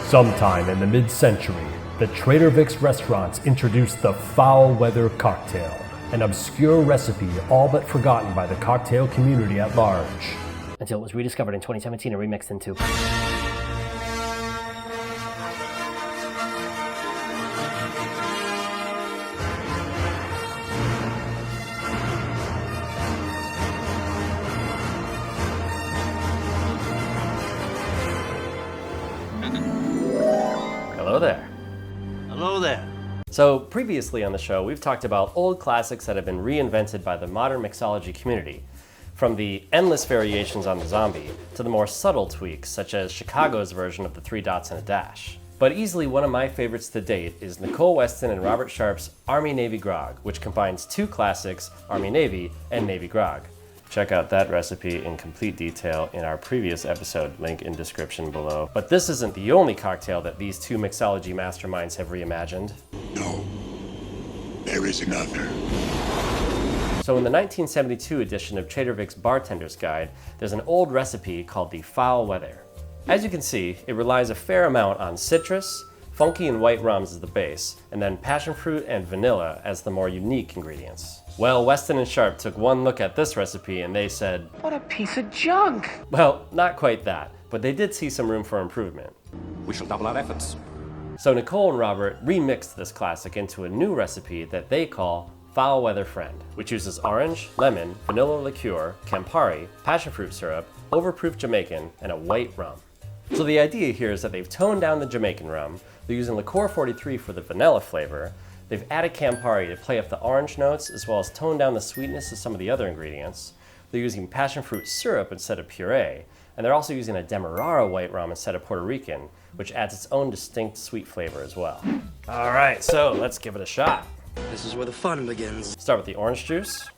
Sometime in the mid-century, the Trader Vic's restaurants introduced the foul weather cocktail, an obscure recipe all but forgotten by the cocktail community at large. Until it was rediscovered in 2017 and remixed into... Hello there. Hello there. So previously on the show, we've talked about old classics that have been reinvented by the modern mixology community, from the endless variations on the zombie to the more subtle tweaks, such as Chicago's version of the 3 dots and a dash. But easily one of my favorites to date is Nicole Weston and Robert Sharp's Army-Navy Grog, which combines 2 classics, Army-Navy and Navy Grog. Check out that recipe in complete detail in our previous episode, link in description below. But this isn't the only cocktail that these 2 mixology masterminds have reimagined. No, there is another. So in the 1972 edition of Trader Vic's Bartender's Guide, there's an old recipe called the Foul Weather. As you can see, it relies a fair amount on citrus, funky and white rums as the base, and then passion fruit and vanilla as the more unique ingredients. Well, Weston and Sharp took one look at this recipe and they said, "What a piece of junk!" Well, not quite that, but they did see some room for improvement. We shall double our efforts. So Nicole and Robert remixed this classic into a new recipe that they call Foul Weather Friend, which uses orange, lemon, vanilla liqueur, Campari, passion fruit syrup, Overproof Jamaican, and a white rum. So the idea here is that they've toned down the Jamaican rum, they're using Licor 43 for the vanilla flavor, they've added Campari to play up the orange notes as well as tone down the sweetness of some of the other ingredients, they're using passion fruit syrup instead of puree, and they're also using a Demerara white rum instead of Puerto Rican, which adds its own distinct sweet flavor as well. All right, so let's give it a shot. This is where the fun begins. Start with the orange juice,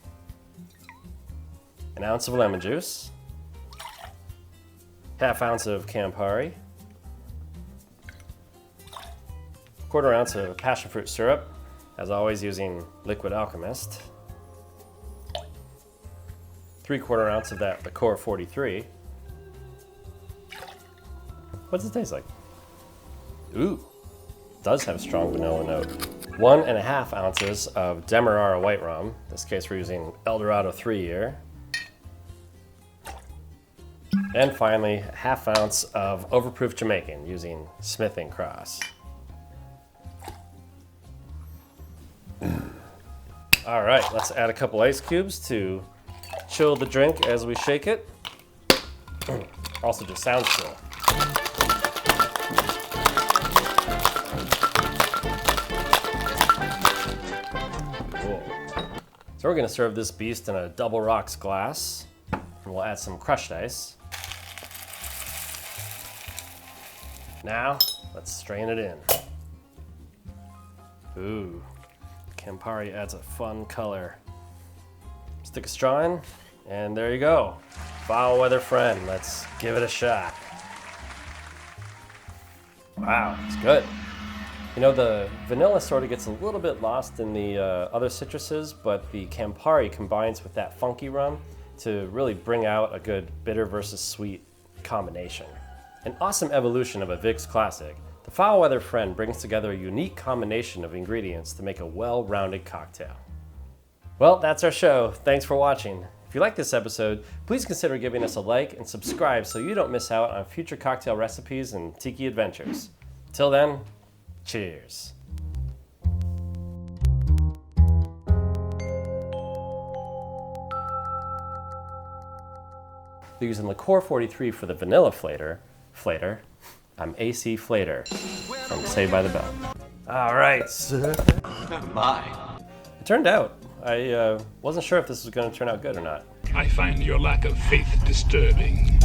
an ounce of lemon juice, half ounce of Campari, quarter ounce of passion fruit syrup, as always using Liquid Alchemist, 3/4 ounce of that Licor 43. What does it taste like? Ooh, it does have a strong vanilla note. 1.5 ounces of Demerara white rum. In this case, we're using Eldorado 3 year. And finally, 1/2 ounce of Overproof Jamaican using Smith & Cross. All right, let's add a couple ice cubes to chill the drink as we shake it. Also just sounds cool. So we're gonna serve this beast in a double rocks glass, and we'll add some crushed ice. Now, let's strain it in. Ooh, Campari adds a fun color. Stick a straw in, and there you go. Foul Weather Friend, let's give it a shot. Wow, it's good. You know, the vanilla sort of gets a little bit lost in the other citruses, but the Campari combines with that funky rum to really bring out a good bitter versus sweet combination. An awesome evolution of a Vic's classic, the Foul Weather Friend brings together a unique combination of ingredients to make a well-rounded cocktail. Well, that's our show. Thanks for watching. If you like this episode, please consider giving us a like and subscribe so you don't miss out on future cocktail recipes and tiki adventures. Till then, cheers. They're using Licor 43 for the vanilla flavor. I'm AC Flater from Saved by the Bell. All right. My. It turned out. I wasn't sure if this was going to turn out good or not. I find your lack of faith disturbing.